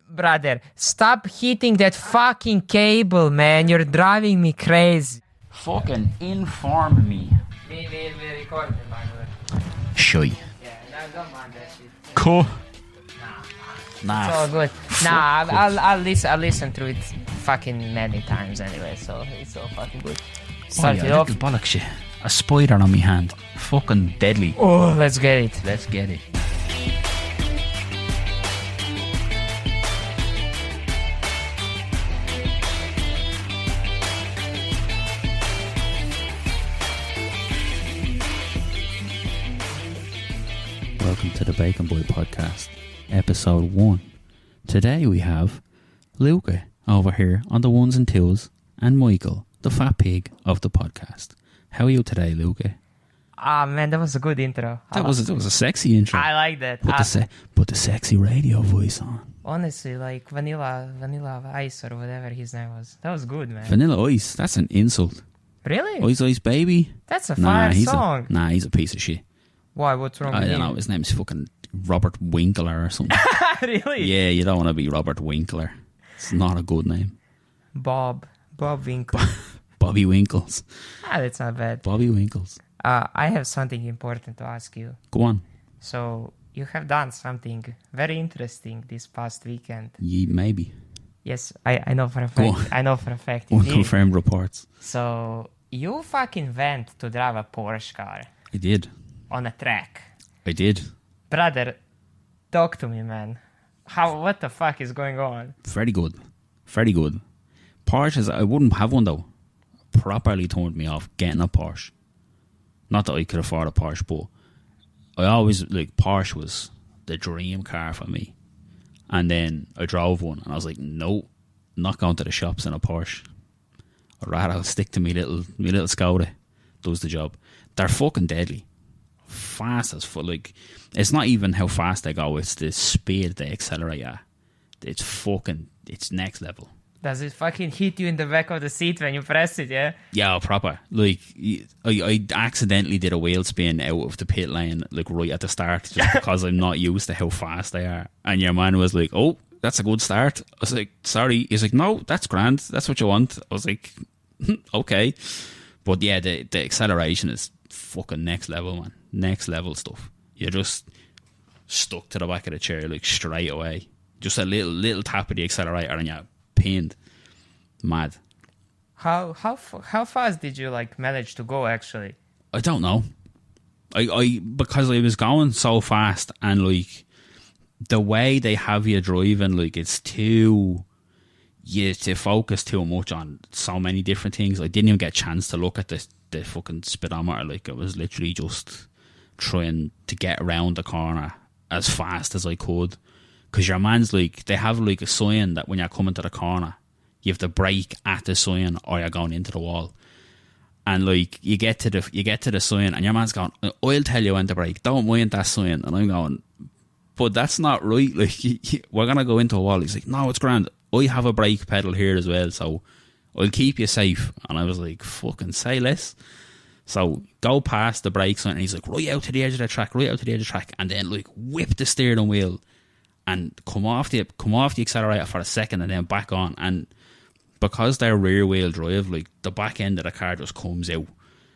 Brother, stop hitting that fucking cable, man. You're driving me crazy. Fucking inform me. We recording, by the way. Shy. Yeah, no, don't mind that shit. Cool. Nah. It's all good. Nah, I'll listen to it fucking many times anyway, so it's all fucking good. Start it off. Bollock shit. A spider on me hand. Fucking deadly. Oh, let's get it. Let's get it. Welcome to the Bacon Boy Podcast, episode 1. Today we have Luca over here on the ones and twos, and Michael, the fat pig of the podcast. How are you today, Luca? Ah, man, that was a good intro. That was a sexy intro. I like that. Put the sexy radio voice on. Honestly, like Vanilla Ice or whatever his name was. That was good, man. Vanilla Ice, that's an insult. Really? Ice Ice Baby? That's a fire song. He's a piece of shit. Why? What's wrong with him? I don't know. His name's fucking Robert Winkler or something. Really? Yeah, you don't want to be Robert Winkler. It's not a good name. Bob Winkle. Bobby Winkles. That's not bad. Bobby Winkles. I have something important to ask you. Go on. So, you have done something very interesting this past weekend. Maybe. Yes, I know for a fact. I know for a fact. Unconfirmed reports. So, you fucking went to drive a Porsche car. I did. On a track. I did. Brother, talk to me, man. What the fuck is going on? Very good. Very good. Porches, I wouldn't have one though. Properly turned me off getting a Porsche. Not that I could afford a Porsche, but I always, Porsche was the dream car for me. And then I drove one and I was like, no, not going to the shops in a Porsche. I'd rather stick to me little Skoda. Does the job. They're fucking deadly. Fast as fuck. It's not even how fast they go, it's the speed they accelerate at. It's next level. Does it fucking hit you in the back of the seat when you press it, yeah? Yeah, proper. I accidentally did a wheel spin out of the pit lane, right at the start, just because I'm not used to how fast they are. And your man was like, oh, that's a good start. I was like, sorry. He's like, no, that's grand. That's what you want. I was like, okay. But yeah, the acceleration is fucking next level, man. Next level stuff. You're just stuck to the back of the chair, straight away. Just a little tap of the accelerator and you're pinned. Mad. How fast did you manage to go actually? I don't know. I because I was going so fast and the way they have you driving, it's too you to focus too much on so many different things. I didn't even get a chance to look at the fucking speedometer. It was literally just trying to get around the corner as fast as I could. Because your man's they have a sign that when you're coming to the corner, you have to brake at the sign or you're going into the wall. And you get to the sign and your man's going, I'll tell you when to brake, don't mind that sign. And I'm going, but that's not right. We're gonna go into a wall. He's like, no, it's grand. I have a brake pedal here as well, so I'll keep you safe. And I was like, fucking say less. So go past the brake sign and he's like, right out to the edge of the track, and then whip the steering wheel and come off the accelerator for a second and then back on. And because they're rear wheel drive, the back end of the car just comes out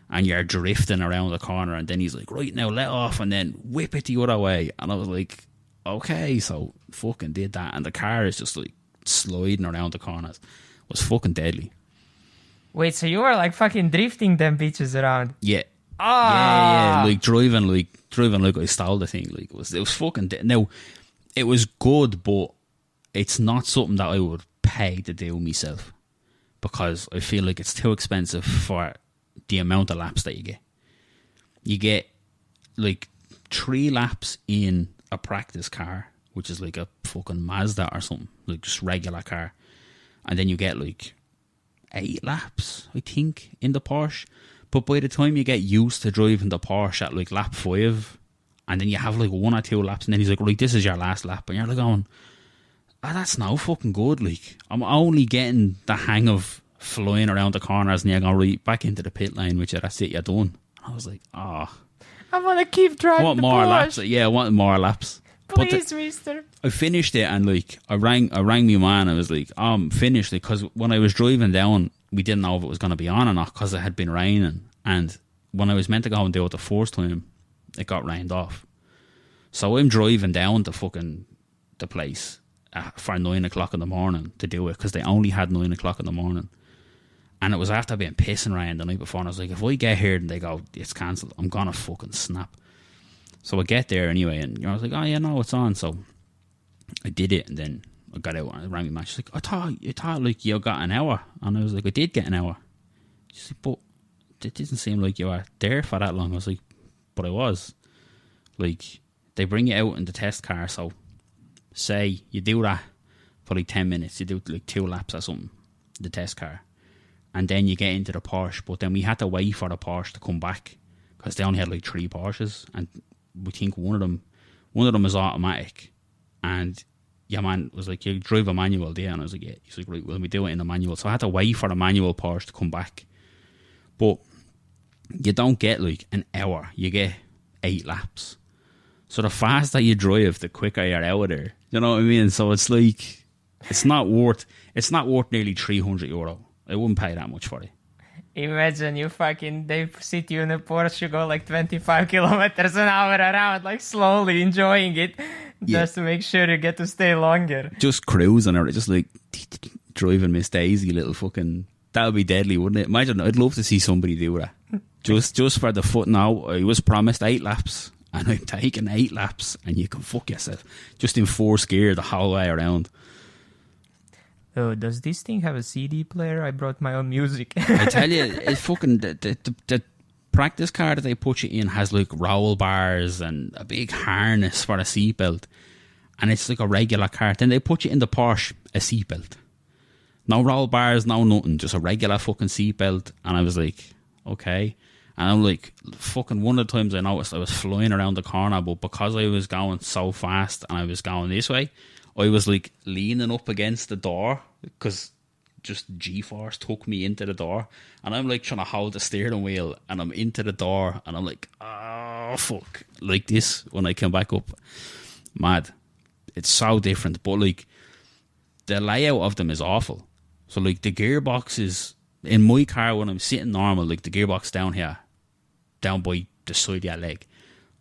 and you're drifting around the corner. And then he's like, right, now let off and then whip it the other way. And I was like, okay. So fucking did that, and the car is just sliding around the corners. It was fucking deadly. Wait, so you were fucking drifting them bitches around? Yeah. Ah. Yeah. Driving I stole the thing. It was fucking now. It was good, but it's not something that I would pay to do myself because I feel like it's too expensive for the amount of laps that you get. You get 3 laps in a practice car, which is a fucking Mazda or something, just regular car, and then you get 8 laps, I think, in the Porsche. But by the time you get used to driving the Porsche at lap 5, and then you have 1 or 2 laps, and then he's like, right, this is your last lap, and you're going, that's no fucking good. I'm only getting the hang of flying around the corners, and you're going right back into the pit lane, which that's it, you're done. And I was like, I want to keep driving want the more Porsche. laps. Yeah, I want more laps. Please, mister. I finished it and like I rang my man. I was like, I'm finished it, because when I was driving down, we didn't know if it was going to be on or not because it had been raining. And when I was meant to go and do it the first time, it got rained off. So I'm driving down to fucking the place for 9 o'clock in the morning to do it, because they only had 9 o'clock in the morning. And it was after being pissing rain the night before, and I was like, if I get here and they go, it's cancelled, I'm gonna fucking snap. So I get there anyway, and I was like, oh yeah, no, it's on. So I did it, and then I got out and I rang my man. She's like, I thought like you got an hour. And I was like, I did get an hour. She's like, but it didn't seem like you were there for that long. I was like, but I was. Like, they bring you out in the test car, so say you do that for like 10 minutes, you do like 2 laps or something, the test car, and then you get into the Porsche. But then we had to wait for the Porsche to come back, because they only had like 3 Porsches, and we think one of them is automatic. And your man was like, you drive a manual there? And I was like, yeah. He's like, right, well, we do it in the manual. So I had to wait for the manual Porsche to come back. But you don't get like an hour, you get 8 laps. So the faster you drive, the quicker you're out of there. You know what I mean? So it's like, it's not worth nearly €300. I wouldn't pay that much for it. Imagine they sit you in a Porsche, you go like 25 kilometers an hour around, like slowly enjoying it, just to make sure you get to stay longer. Just cruising, or just like driving Miss Daisy, little fucking, that would be deadly, wouldn't it? Imagine, I'd love to see somebody do that. just for the foot. Now, I was promised 8 laps, and I'm taking 8 laps, and you can fuck yourself. Just in 4th gear the whole way around. Oh, does this thing have a CD player? I brought my own music. I tell you, it's fucking the practice car that they put you in has like roll bars and a big harness for a seatbelt, and it's like a regular car. Then they put you in the Porsche, a seatbelt, no roll bars, no nothing, just a regular fucking seatbelt. And I was like, okay. And I'm like, fucking one of the times I noticed I was flying around the corner, but because I was going so fast and I was going this way, I was like leaning up against the door, because just G-force took me into the door, and I'm like trying to hold the steering wheel, and I'm into the door, and I'm like, oh fuck, like this when I came back up. Mad. It's so different, but like the layout of them is awful. So like the gearboxes in my car, when I'm sitting normal, like the gearbox down here, down by the side of your leg,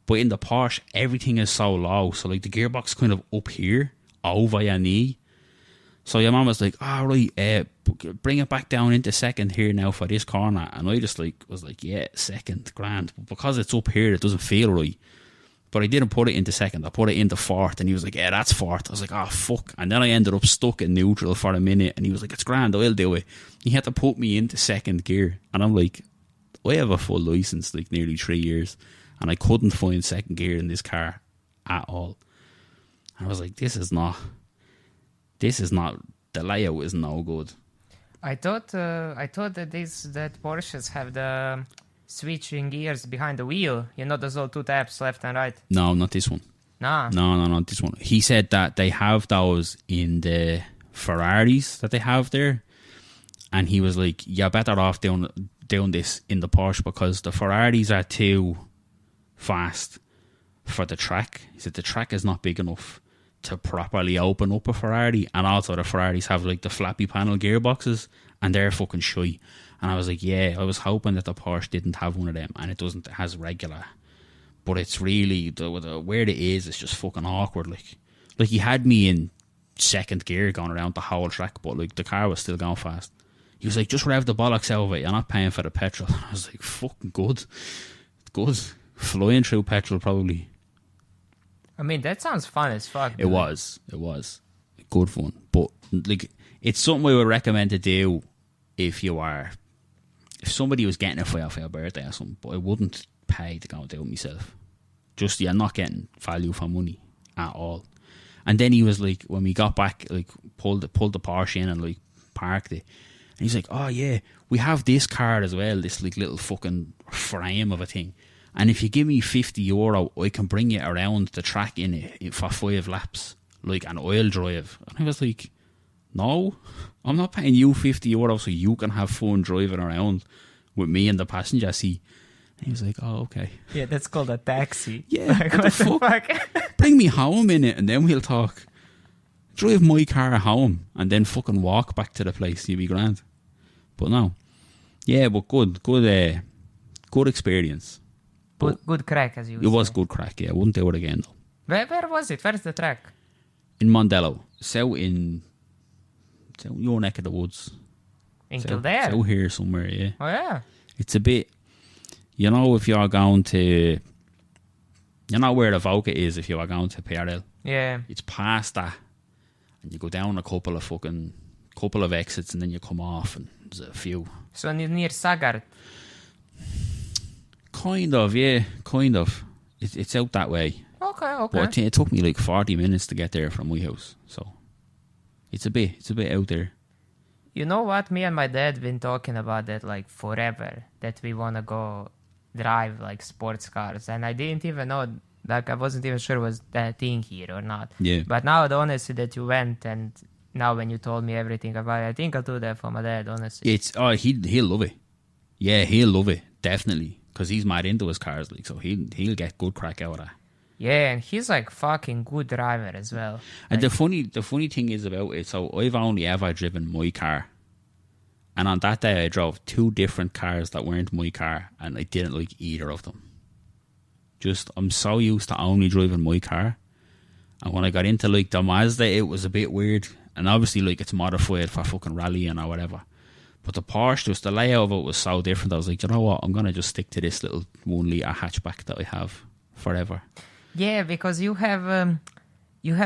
but in the Porsche everything is so low, so like the gearbox kind of up here over your knee. So your mum was like, all right, bring it back down into 2nd here now for this corner. And I just like was like, yeah, 2nd, grand. But because it's up here, it doesn't feel right. But I didn't put it into 2nd, I put it into 4th, and he was like, yeah, that's 4th. I was like, oh fuck. And then I ended up stuck in neutral for a minute, and he was like, it's grand, I'll do it. He had to put me into 2nd gear, and I'm like, I have a full license, like nearly 3 years, and I couldn't find 2nd gear in this car at all. I was like, this is not, the layout is no good. I thought that Porsches have the switching gears behind the wheel. You know, there's all 2 taps, left and right. No, not this one. Nah. No, not this one. He said that they have those in the Ferraris that they have there, and he was like, you're better off doing this in the Porsche, because the Ferraris are too fast for the track. He said the track is not big enough to properly open up a Ferrari, and also the Ferraris have like the flappy panel gearboxes, and they're fucking shy. And I was like, yeah, I was hoping that the Porsche didn't have one of them, and it doesn't. It has regular, but it's really where it is. It's just fucking awkward. Like he had me in 2nd gear going around the whole track, but like the car was still going fast. He was like, just rev the bollocks out of it. You're not paying for the petrol. I was like, fucking good, flying through petrol probably. I mean, that sounds fun as fuck. It was good fun, but like it's something I would recommend to do if somebody was getting it for your birthday or something. But I wouldn't pay to go and do it myself. Just, you're not getting value for money at all. And then he was like, when we got back, like pulled the Porsche in and like parked it, and he's like, oh yeah, we have this car as well, this like little fucking frame of a thing. And if you give me €50, I can bring you around the track in it for 5 laps, like an oil drive. And I was like, no, I'm not paying you €50 so you can have fun driving around with me in the passenger seat. He was like, oh, okay. Yeah, that's called a taxi. Yeah, Like, what the fuck? Bring me home in it and then we'll talk. Drive my car home and then fucking walk back to the place. You'll be grand. But no. Yeah, but good experience. Good crack, as you would It was say. good crack, yeah. I wouldn't do it again, though. Where was it? Where's the track? In Mondello. South your neck of the woods. In Kildare? Out here somewhere, yeah. Oh, yeah. It's a bit... You know, if you're going to... You know where the Voca is if you are going to PRL? Yeah. It's past that. And you go down a couple of exits and then you come off and there's a few. So near Sagard. Kind of, yeah. Kind of. It's out that way. Okay. But it took me like 40 minutes to get there from my house. So it's a bit out there. You know what? Me and my dad been talking about that like forever. That we want to go drive like sports cars. And I didn't even know, like I wasn't even sure was that thing here or not. Yeah. But now the honesty that you went and now when you told me everything about it, I think I'll do that for my dad, honestly. He'll love it. Yeah, he'll love it. Definitely. Because he's mad into his cars, like, so he'll get good crack out of that. Yeah, and he's like fucking good driver as well. And like, the funny thing is about it, so I've only ever driven my car. And on that day I drove 2 different cars that weren't my car and I didn't like either of them. Just, I'm so used to only driving my car. And when I got into like the Mazda, it was a bit weird. And obviously like it's modified for fucking rallying or whatever. But the Porsche, just the layout of it was so different. I was like, you know what, I'm going to just stick to this little 1 litre hatchback that I have forever. yeah, because you have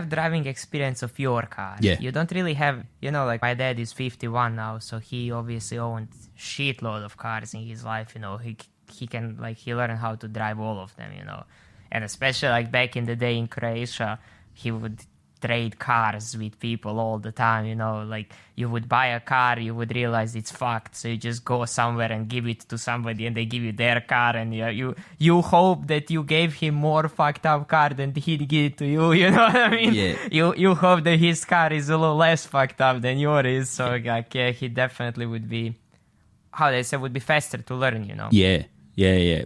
driving experience of your car. Yeah. You don't really have, like my dad is 51 now, so he obviously owned shitload of cars in his life, He can, like, he learned how to drive all of them, And especially, like, back in the day in Croatia, he would trade cars with people all the time, Like, you would buy a car, you would realize it's fucked, so you just go somewhere and give it to somebody and they give you their car, and you hope that you gave him more fucked up car than he'd give it to you, you know what I mean? Yeah. You hope that his car is a little less fucked up than yours is, so, like, yeah, he definitely would be, how they say, would be faster to learn, Yeah.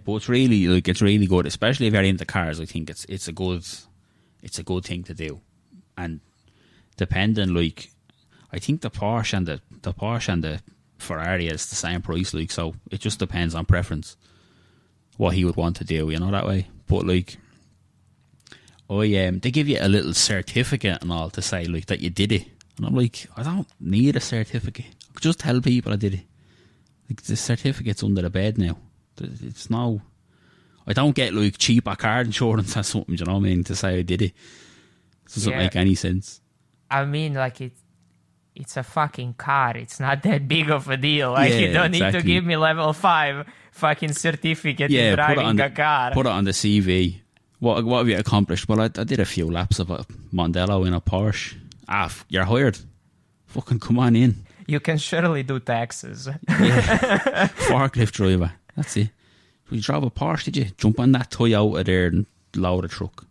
But it's really good, especially if you're into cars. I think it's a good thing to do. And depending, like, I think the Porsche and the Ferrari is the same price, like, so it just depends on preference what he would want to do, that way. But like, they give you a little certificate and all to say like that you did it, and I'm like, I don't need a certificate. I could just tell people I did it. Like, the certificate's under the bed now. It's no, I don't get like cheaper car insurance or something, do you know what I mean, to say I did it. It doesn't make any sense. I mean, like, it's a fucking car. It's not that big of a deal. Like, you don't need to give me level 5 fucking certificate in driving a car. Put it on the CV. What have you accomplished? Well, I did a few laps of a Mondello in a Porsche. You're hired. Fucking come on in. You can surely do taxes. Yeah. Forklift driver. That's it. You drove a Porsche, did you? Jump on that Toyota there and load a truck.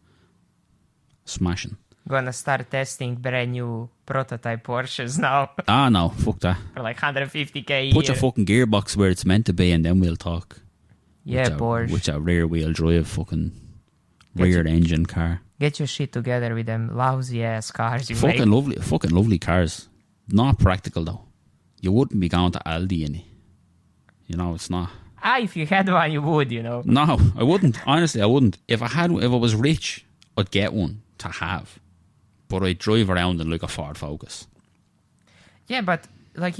Smashing. Gonna start testing brand new prototype Porsches now. No, fuck that. For like 150k a year. Put your fucking gearbox where it's meant to be and then we'll talk. Yeah, Porsche. Which a rear wheel drive fucking rear engine car. Get your shit together with them lousy ass cars you fucking make. Fucking lovely cars. Not practical though. You wouldn't be going to Aldi in it. It's not. If you had one, you would, No, I wouldn't. Honestly, I wouldn't. If I was rich, I'd get one to have. But I'd drive around in like a Ford Focus. Yeah, but like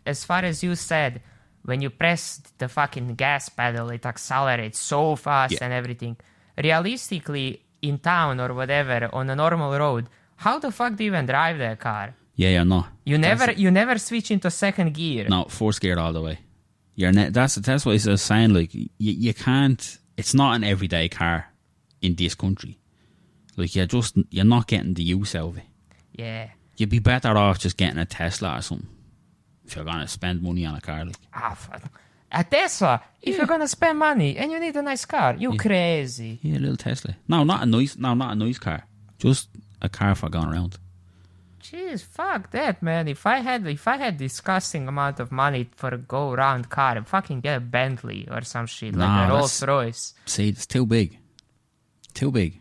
as far as you said, when you press the fucking gas pedal, it accelerates so fast and everything. Realistically, in town or whatever, on a normal road, how the fuck do you even drive that car? Yeah, no. You never switch into second gear. No, first gear all the way. That's what I was saying. Like, you can't. It's not an everyday car in this country. Like, you're not getting the use out of it. Yeah. You'd be better off just getting a Tesla or something if you're gonna spend money on a car. Like, a Tesla. If you're gonna spend money and you need a nice car, you crazy. Yeah, a little Tesla. No, not a nice car. Just a car for going around. Jeez, fuck that, man. If I had disgusting amount of money for a go round car, I'd fucking get a Bentley or some shit, like a Rolls Royce. See, it's too big. Too big.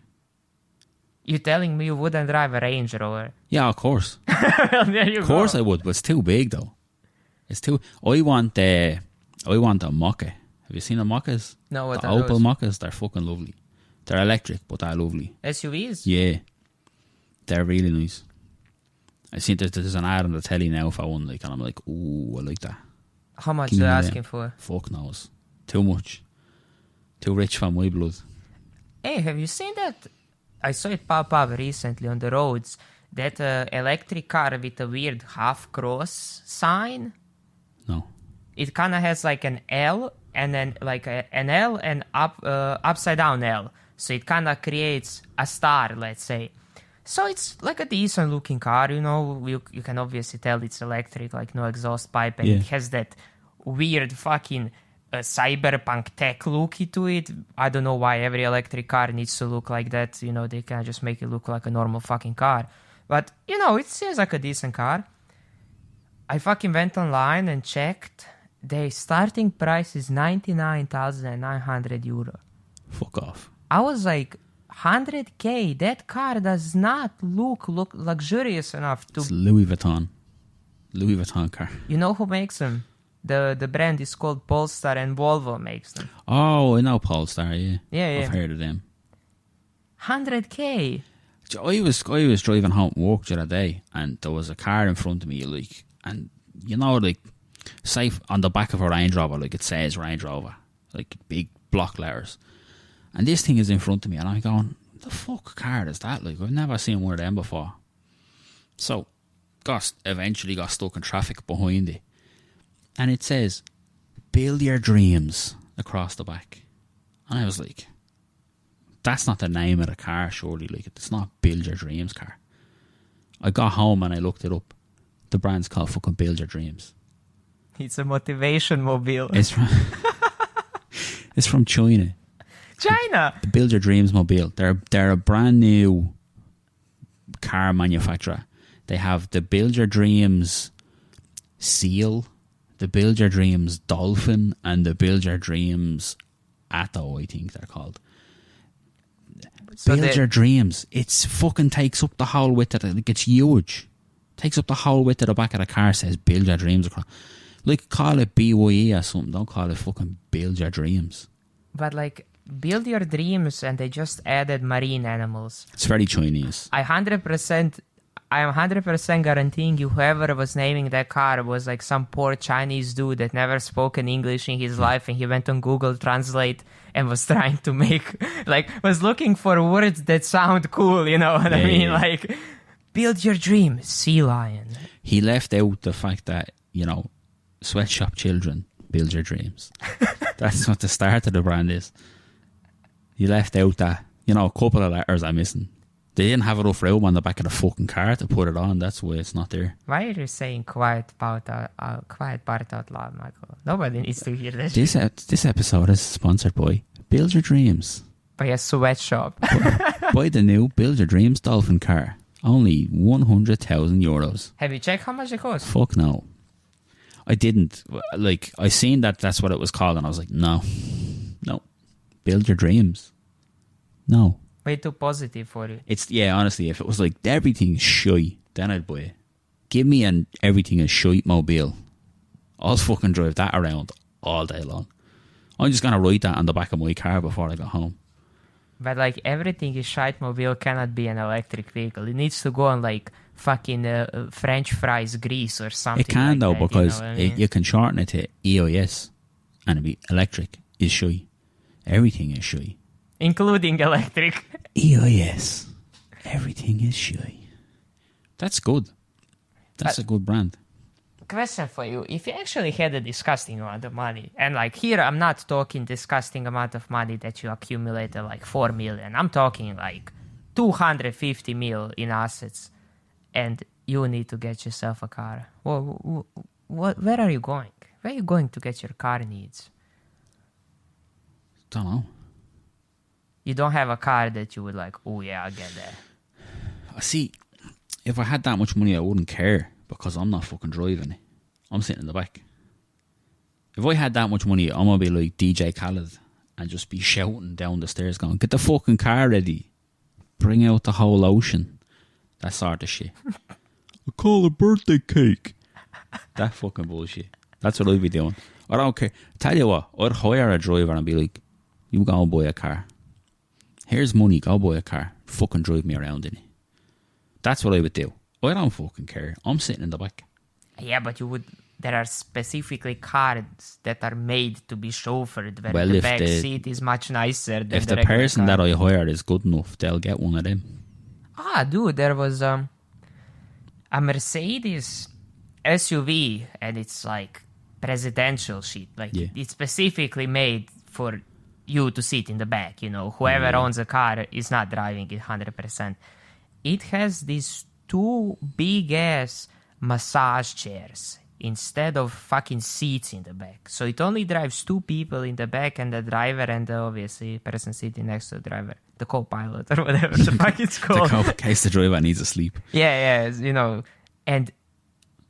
You telling me you wouldn't drive a Range Rover? Yeah, of course. Well, there you go. Of course I would, but it's too big though. It's too. I want a Mokka. Have you seen the Mokkas? No, what the are Opel those? Mokkas? They're fucking lovely. They're electric, but they're lovely. SUVs? Yeah, they're really nice. I see there's an ad on the telly now for one, like, and I'm like, ooh, I like that. How much Give are me you that. asking for? Fuck knows. Too much. Too rich for my blood. Hey, have you seen that? I saw it pop up recently on the roads. That electric car with a weird half cross sign. No. It kind of has like an L and then like an L and upside down L. So it kind of creates a star, let's say. So it's like a decent looking car, you know. You can obviously tell it's electric, like no exhaust pipe, and it has that weird fucking cyberpunk tech look to it. I don't know why every electric car needs to look like that. You know, they can just make it look like a normal fucking car. But, you know, it seems like a decent car. I fucking went online and checked. The starting price is 99,900 euro. Fuck off. I was like, 100k? That car does not look luxurious enough to... It's Louis Vuitton. Louis Vuitton car. You know who makes them? The brand is called Polestar and Volvo makes them. Oh, I know Polestar, yeah. Yeah. I've heard of them. 100k? I was driving home from work the other day, and there was a car in front of me, like, and you know, like, say on the back of a Range Rover, like, it says Range Rover, like big block letters, and this thing is in front of me, and I'm going, the fuck car is that? Like, I've never seen one of them before. So, eventually got stuck in traffic behind it, and it says, "Build your dreams" across the back, and I was like, that's not the name of the car, surely. Like, it's not Build Your Dreams car. I got home and I looked it up. The brand's called fucking Build Your Dreams. It's a motivation mobile. It's from China. China! The Build Your Dreams mobile. They're a brand new car manufacturer. They have the Build Your Dreams Seal, the Build Your Dreams Dolphin, and the Build Your Dreams Atto, I think they're called. So Build Your Dreams. It's fucking takes up the whole width of it. Like, it's huge. Takes up the whole width of the back of the car. Says Build Your Dreams across. Like, call it BYE or something. Don't call it fucking Build Your Dreams. But like, Build Your Dreams, and they just added marine animals. It's very Chinese. I am 100% guaranteeing you whoever was naming that car was like some poor Chinese dude that never spoken English in his life, and he went on Google Translate and was trying to make, like, was looking for words that sound cool, you know what I mean? Yeah. Like, Build Your Dream, sea lion. He left out the fact that, you know, sweatshop children, build your dreams. That's what the start of the brand is. He left out that, you know, a couple of letters are missing. They didn't have enough room on the back of the fucking car to put it on. That's why it's not there. Why are you saying quiet part out loud, Michael? Nobody needs to hear this. This episode is sponsored by Build Your Dreams. By a sweatshop. Buy the new Build Your Dreams Dolphin car. Only 100,000 euros. Have you checked how much it costs? Fuck no. I didn't. Like, I seen that's what it was called, and I was like, no. Build Your Dreams. No. Way too positive for you. Honestly, if it was like everything is shy, then I'd buy it. Give me an everything is shite mobile. I'll fucking drive that around all day long. I'm just gonna write that on the back of my car before I go home. But like, everything is shite mobile cannot be an electric vehicle. It needs to go on like fucking French fries grease or something. It can like though, that, because you know what I mean? you can shorten it to EIS, and it'd be electric is shy. Everything is shy. Including electric. EIS. Everything is shy. That's good. That's a good brand. Question for you. If you actually had a disgusting amount of money, and like here I'm not talking disgusting amount of money that you accumulated like 4 million. I'm talking like 250 mil in assets, and you need to get yourself a car. Where are you going? Where are you going to get your car needs? Don't know. You don't have a car that you would like, oh yeah, I'll get that. See, if I had that much money, I wouldn't care because I'm not fucking driving it. I'm sitting in the back. If I had that much money, I'm going to be like DJ Khaled and just be shouting down the stairs going, get the fucking car ready. Bring out the whole ocean. That sort of shit. I call a birthday cake. That fucking bullshit. That's what I'd be doing. I don't care. Tell you what, I'd hire a driver and be like, you go and buy a car. Here's money, go buy a car. Fucking drive me around in it. That's what I would do. I don't fucking care. I'm sitting in the back. Yeah, but you would... There are specifically cars that are made to be chauffeured, where Well, the if back the- seat is much nicer than If the the regular person car. that I hire is good enough, they'll get one of them. Ah, dude, there was a Mercedes SUV, and it's like presidential shit. Like, Yeah. it's specifically made for you to sit in the back, you know. Whoever owns a car is not driving it 100%. It has these two big-ass massage chairs instead of fucking seats in the back. So it only drives two people in the back and the driver and the, obviously, person sitting next to the driver. The co-pilot or whatever the fuck it's called. In case the driver needs to sleep. Yeah, you know. And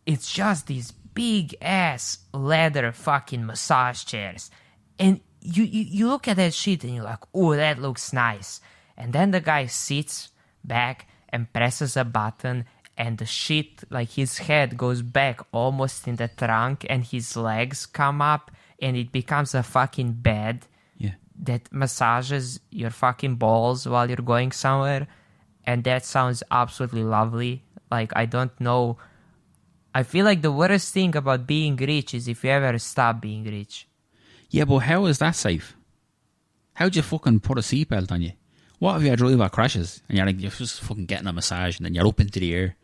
it's just these big-ass leather fucking massage chairs. And you look at that shit and you're like, oh, that looks nice. And then the guy sits back and presses a button and the shit, like his head goes back almost in the trunk and his legs come up and it becomes a fucking bed Yeah. that massages your fucking balls while you're going somewhere. And that sounds absolutely lovely. Like, I don't know. I feel like the worst thing about being rich is if you ever stop being rich. Yeah, but how is that safe? How'd you fucking put a seatbelt on you? What if your driver crashes and you're just fucking getting a massage and then you're up into the air?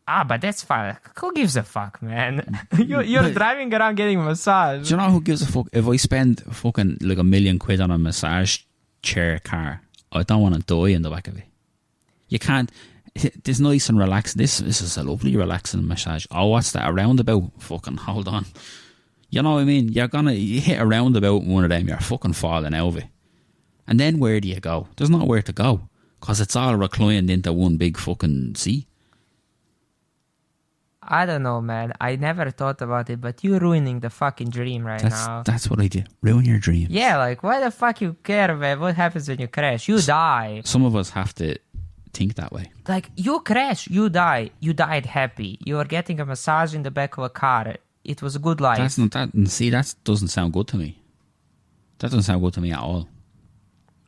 Ah, but that's fine. Who gives a fuck, man? You're driving around getting a massage. Do you know who gives a fuck? If I spend fucking like £1 million on a massage chair car, I don't want to die in the back of it. You can't. This nice and relaxed. This is a lovely relaxing massage. Oh, what's that? A roundabout? Fucking hold on. You know what I mean? You hit a roundabout in one of them, you're fucking falling out of it. And then where do you go? There's nowhere to go because it's all reclined into one big fucking seat. I don't know, man. I never thought about it, but you're ruining the fucking dream now. That's what I do. Ruin your dreams. Yeah, like, why the fuck you care, man? What happens when you crash? You die. Some of us have to think that way. Like, you crash, you die. You died happy. You are getting a massage in the back of a car. It was a good life. That's not that. See, that doesn't sound good to me. That doesn't sound good to me at all.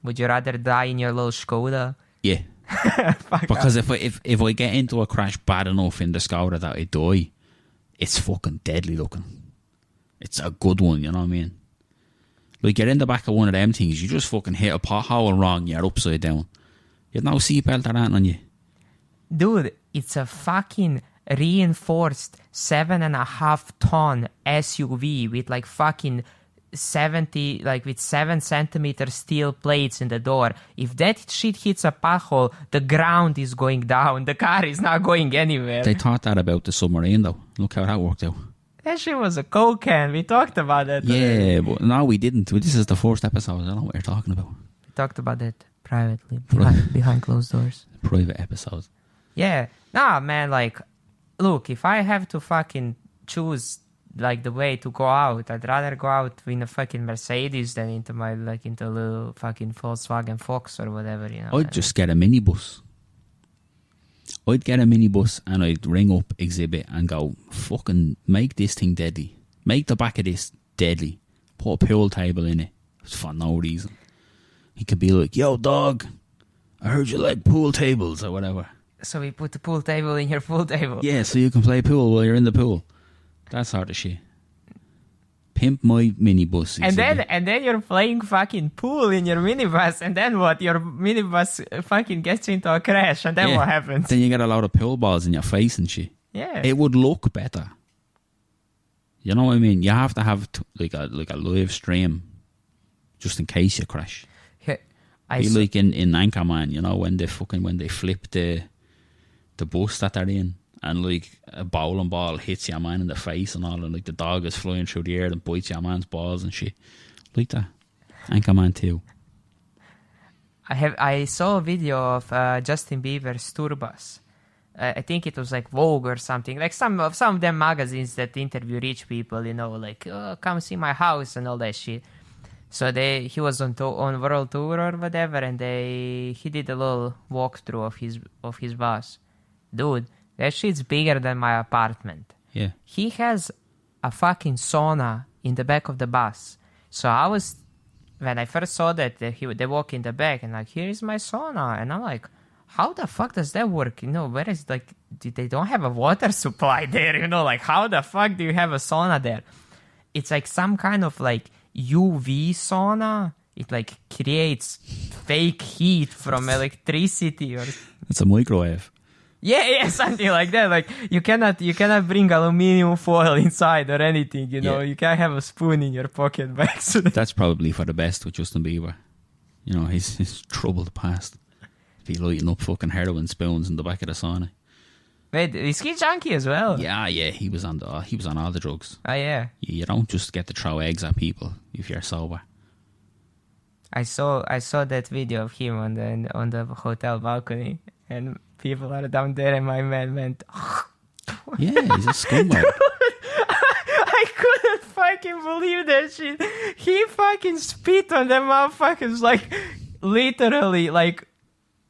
Would you rather die in your little Skoda? Yeah. Because if I get into a crash bad enough in the Skoda that I die, it's fucking deadly looking. It's a good one, you know what I mean? Like, you're in the back of one of them things, you just fucking hit a pothole wrong, you're upside down. You have no seatbelt or anything on you. Dude, it's a fucking reinforced 7.5 ton SUV with like fucking 70, like with 7 centimeter steel plates in the door. If that shit hits a pothole, the ground is going down. The car is not going anywhere. They thought that about the submarine though. Look how that worked out. That shit was a coke can. We talked about that. Yeah, but no, we didn't. This is the first episode. I don't know what you're talking about. We talked about that privately, behind closed doors. Private episode. Yeah. Nah, man, like, look, if I have to fucking choose like the way to go out, I'd rather go out in a fucking Mercedes than into a little fucking Volkswagen Fox or whatever, you know. I'd just get a minibus. I'd get a minibus and I'd ring up Exhibit and go, fucking make this thing deadly. Make the back of this deadly. Put a pool table in it for no reason. He could be like, yo dog, I heard you like pool tables or whatever. So we put the pool table in your pool table. Yeah, so you can play pool while you're in the pool. That sort of shit. Pimp my minibus. And then you're playing fucking pool in your minibus, and then what? Your minibus fucking gets into a crash, and then what happens? Then you get a lot of pool balls in your face and shit. Yeah. It would look better. You know what I mean? You have to have like a live stream, just in case you crash. Like in Anchorman, you know, when they flip the bus that they're in, and like a bowling ball hits your man in the face and all, and like the dog is flying through the air and bites your man's balls and shit. Like that. Anchorman 2. I saw a video of Justin Bieber's tour bus I think it was like Vogue or something, like some of them magazines that interview rich people, you know, like, oh, come see my house and all that shit. So he was on world tour or whatever, and he did a little walkthrough of his bus. Dude, that shit's bigger than my apartment. Yeah. He has a fucking sauna in the back of the bus. So when I first saw that, they walk in the back and like, here is my sauna. And I'm like, how the fuck does that work? You know, where is like, they don't have a water supply there, you know, like how the fuck do you have a sauna there? It's like some kind of like UV sauna. It like creates fake heat from electricity or... It's a microwave. Yeah, something like that. Like you cannot bring aluminum foil inside or anything, you know. Yeah. You can't have a spoon in your pocket by accident. That's probably for the best with Justin Bieber. You know, his troubled past. Be lighting up fucking heroin spoons in the back of the sauna. Wait, is he junkie as well? Yeah, he was on all the drugs. Oh yeah. You don't just get to throw eggs at people if you're sober. I saw that video of him on the hotel balcony, and people are down there, and my man went. Yeah, he's a scumbag. I couldn't fucking believe that shit. He fucking spit on them motherfuckers, like literally, like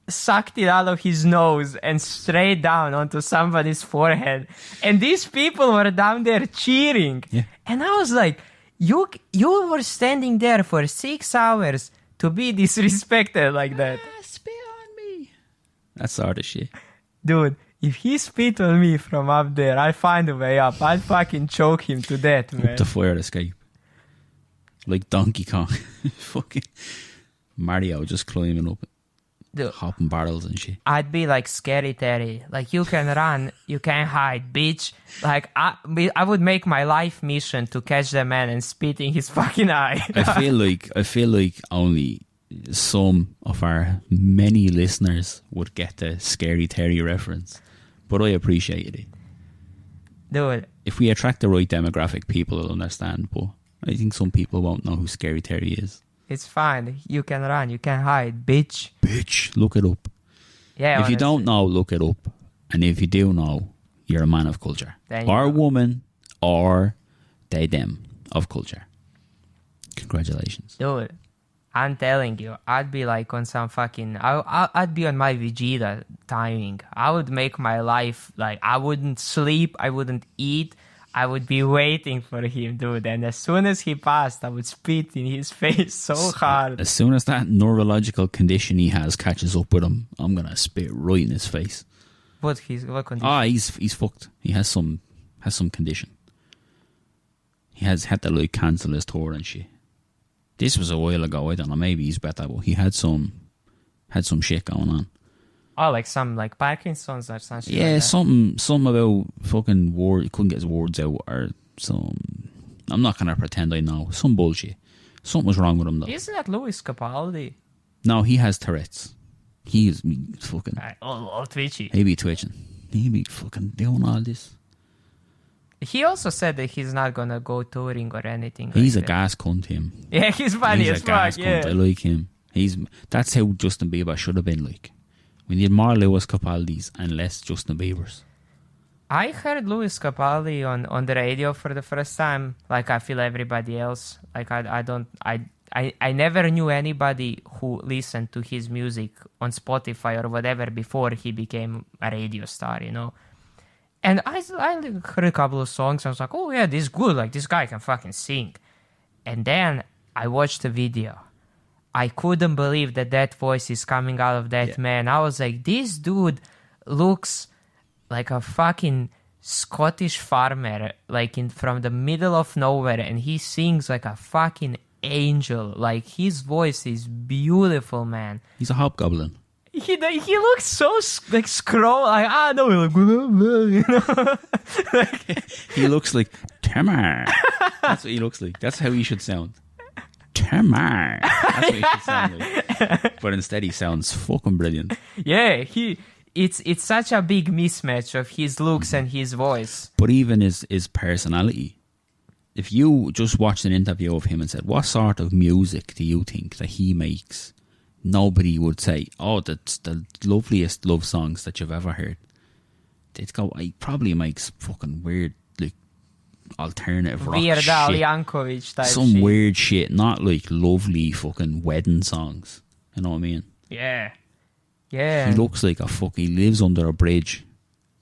sucked it out of his nose and straight down onto somebody's forehead. And these people were down there cheering. Yeah. And I was like, you were standing there for 6 hours to be disrespected like that. Spit on me. That sort of shit. Dude, if he spit on me from up there, I'll find a way up. I'll fucking choke him to death, man. Up the fire escape. Like Donkey Kong. Fucking Mario just climbing up. Dude, hopping barrels and shit. I'd be like Scary Terry. Like, you can run, you can hide, bitch. Like, I would make my life mission to catch the man and spit in his fucking eye. I feel like only some of our many listeners would get the Scary Terry reference, but I appreciated it. Dude, if we attract the right demographic, people will understand. But I think some people won't know who Scary Terry is. It's fine. You can run. You can hide, bitch. Bitch, look it up. Yeah. If honestly. you don't know, look it up. And if you do know, you're a man of culture. Or a woman, or they, them of culture. Congratulations. Dude, I'm telling you, I'd be like on some fucking... I'd be on my Vegeta timing. I would make my life like... I wouldn't sleep. I wouldn't eat. I would be waiting for him, dude. And as soon as he passed, I would spit in his face so hard. As soon as that neurological condition he has catches up with him, I'm going to spit right in his face. What condition? He's fucked. He has some condition. He has had to like cancel his tour and shit. This was a while ago. I don't know. Maybe he's better, but he had some shit going on. Oh, like some like Parkinson's or something. Yeah, like something about fucking word. He couldn't get his words out, or some. I'm not gonna pretend I know. Some bullshit. Something was wrong with him though. Isn't that Louis Capaldi? No, he has Tourette's. He's fucking. All twitchy. He be twitching. He be fucking doing all this. He also said that he's not gonna go touring or anything. He's like a gas cunt, him. Yeah, he's funny as fuck. Yeah, cunt. I like him. That's how Justin Bieber should have been like. We need more Louis Capaldis and less Justin Biebers. I heard Louis Capaldi on the radio for the first time. Like, I feel everybody else. Like, I never knew anybody who listened to his music on Spotify or whatever before he became a radio star, you know. And I heard a couple of songs. I was like, oh yeah, this is good. Like, this guy can fucking sing. And then I watched the video. I couldn't believe that voice is coming out of that man. I was like, this dude looks like a fucking Scottish farmer, like from the middle of nowhere, and he sings like a fucking angel. Like, his voice is beautiful, man. He's a hobgoblin. He looks so like scroll. Like, no, like, you know? Like, he looks like Tamar. That's what he looks like. That's how he should sound. Tamar. That's what he should sound like. But instead he sounds fucking brilliant. Yeah, it's such a big mismatch of his looks and his voice. But even his personality. If you just watched an interview of him and said, what sort of music do you think that he makes? Nobody would say, oh, that's the loveliest love songs that you've ever heard. He probably makes fucking weird, like, alternative rock Weird Al shit. Yankovic type Some shit. weird shit, not like lovely fucking wedding songs. You know what I mean? Yeah. Yeah. He looks like he lives under a bridge.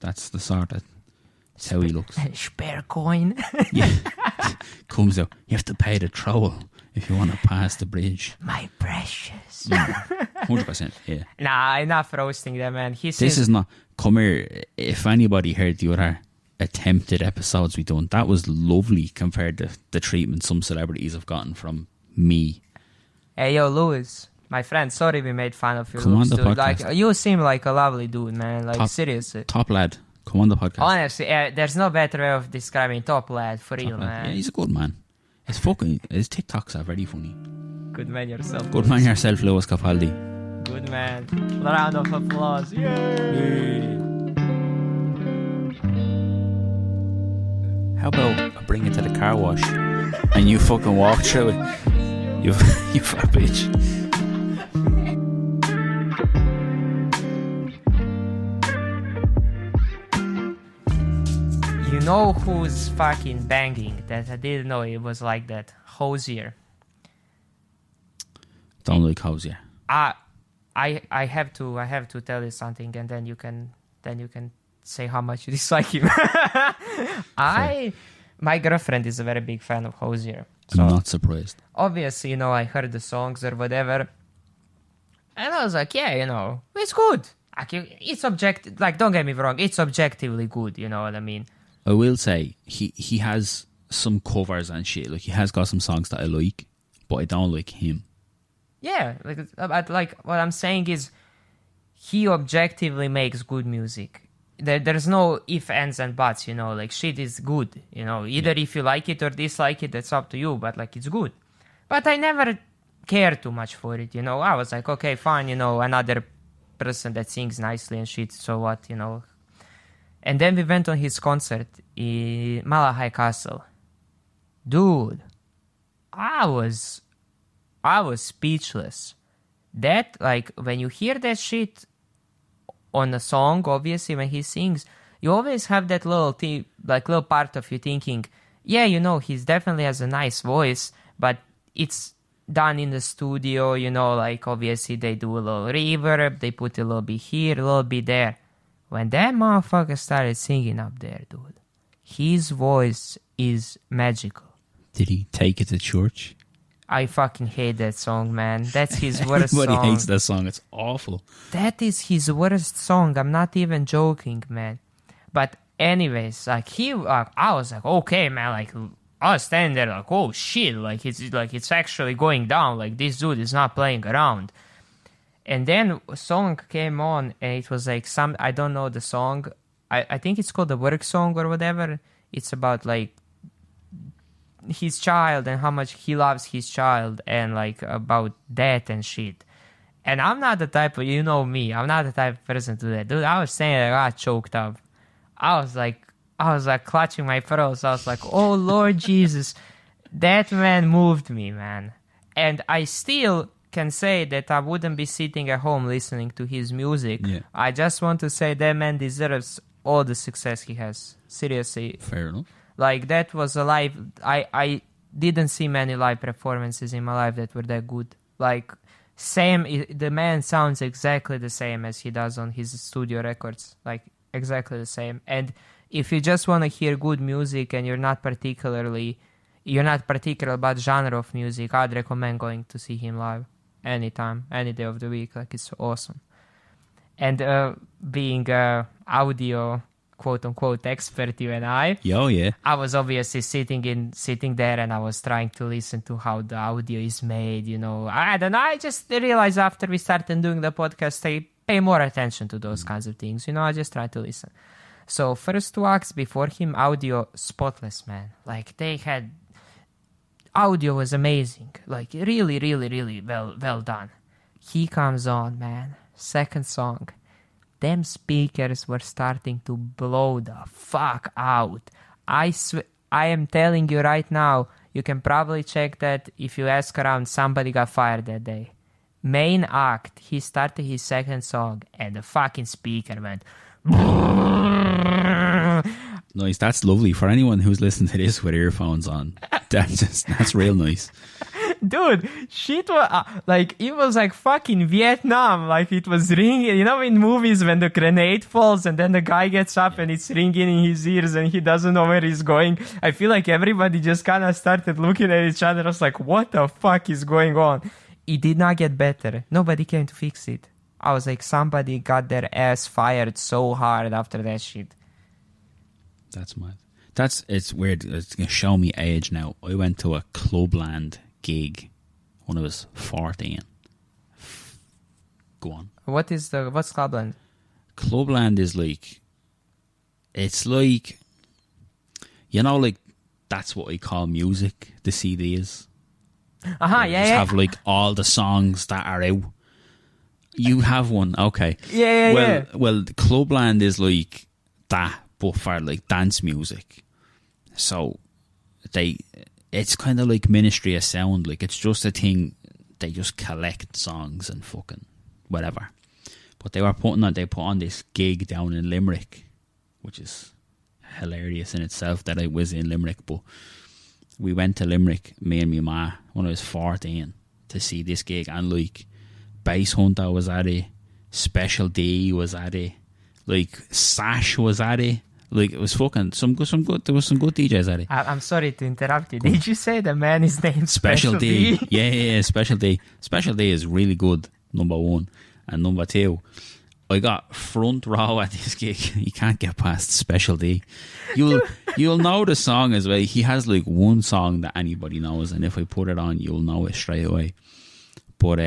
That's how he looks. Spare coin. Yeah. Comes out, you have to pay the troll if you want to pass the bridge. My precious. 100%, yeah. Nah, enough roasting them, man. This is not... Come here. If anybody heard the other attempted episodes we done, that was lovely compared to the treatment some celebrities have gotten from me. Hey, yo, Louis. My friend, sorry we made fun of your Come looks, on the dude. podcast. Like, you seem like a lovely dude, man. Like, seriously. Top lad. Come on the podcast. Honestly, there's no better way of describing top lad, for real, man. Yeah, he's a good man. His TikToks are very funny. Good man yourself. Good man yourself, Lewis Capaldi. Good man. Round of applause. Yay! How about I bring it to the car wash and you fucking walk through it? You fat bitch. You know who's fucking banging that I didn't know it was like that? Hozier. Don't like Hozier. I have to tell you something, and then you can say how much you dislike him. My girlfriend is a very big fan of Hozier. So I'm not surprised. obviously, I heard the songs or whatever, and I was like, yeah, it's good. Like, it's objective. Like, don't get me wrong, it's objectively good. You know what I mean? I will say he has some covers and shit. Like, he has got some songs that I like, but I don't like him. Yeah, like what I'm saying is, he objectively makes good music. There's no ifs, ands, and buts. Like, shit is good. Either if you like it or dislike it, that's up to you. But like, it's good. But I never cared too much for it. I was like, okay, fine. Another person that sings nicely and shit. So what? And then we went on his concert in Malahai Castle. Dude, I was speechless. That, like, when you hear that shit on a song, obviously, when he sings, you always have that little little part of you thinking, yeah, he's definitely has a nice voice, but it's done in the studio, like, obviously, they do a little reverb, they put a little bit here, a little bit there. When that motherfucker started singing up there, dude, his voice is magical. Did he take it to church? I fucking hate that song, man. That's his worst song. Everybody hates that song. It's awful. That is his worst song. I'm not even joking, man. But anyways, like, I was like, okay, man. Like, I was standing there like, oh shit, it's actually going down. Like, this dude is not playing around. And then a song came on, and it was like I don't know the song. I think it's called the Work Song or whatever. It's about, like, his child and how much he loves his child, and like about death and shit. And I'm not the type of, me, I'm not the type of person to do that. Dude, I was saying I got choked up. I was like clutching my pearls. I was like, oh Lord Jesus, that man moved me, man. And I still can say that I wouldn't be sitting at home listening to his music. Yeah. I just want to say that man deserves all the success he has. Seriously. Fair enough. Like, that was a live... I didn't see many live performances in my life that were that good. Like, the man sounds exactly the same as he does on his studio records. Like, exactly the same. And if you just want to hear good music and you're not particular about genre of music, I'd recommend going to see him live anytime, any day of the week. Like, it's awesome. And being audio quote-unquote expert, you and I was obviously sitting there, and I was trying to listen to how the audio is made. I don't know, I just realized after we started doing the podcast, I pay more attention to those kinds of things. I just try to listen. So first two acts before him, audio spotless, man. Like, they had... Audio was amazing. Like, really, really, really well done. He comes on, man. Second song. Them speakers were starting to blow the fuck out. I am telling you right now, you can probably check that if you ask around, somebody got fired that day. Main act, he started his second song, and the fucking speaker went Nice. That's lovely. For anyone who's listening to this with earphones on, that's real nice. Dude, shit was like, it was like fucking Vietnam. Like, it was ringing. You know, in movies when the grenade falls and then the guy gets up and it's ringing in his ears and he doesn't know where he's going. I feel like everybody just kind of started looking at each other. I was like, what the fuck is going on? It did not get better. Nobody came to fix it. I was like, somebody got their ass fired so hard after that shit. That's mad. It's weird. It's going to show me age now. I went to a Clubland gig when I was 14. Go on. What's Clubland? Clubland is like, it's like, you know, like, that's what I call music, the CD is. Yeah. Have like all the songs that are out. You have one, okay. Yeah. Well, Clubland is like that, but for like dance music. So it's kind of like Ministry of Sound. Like, it's just a thing. They just collect songs and fucking whatever. But they put on this gig down in Limerick, which is hilarious in itself that I was in Limerick. But we went to Limerick, me and my ma, when I was 14, to see this gig. And like, Bass Hunter was at it, Special D was at it, like Sash was at it. Like, it was fucking there was some good DJs at it. I'm sorry to interrupt you. Did you say the man is named Special D? Yeah, Special D. Special D is really good, number one. And number two, I got front row at this gig. You can't get past Special D. You'll know the song as well. He has like one song that anybody knows, and if I put it on, you'll know it straight away. But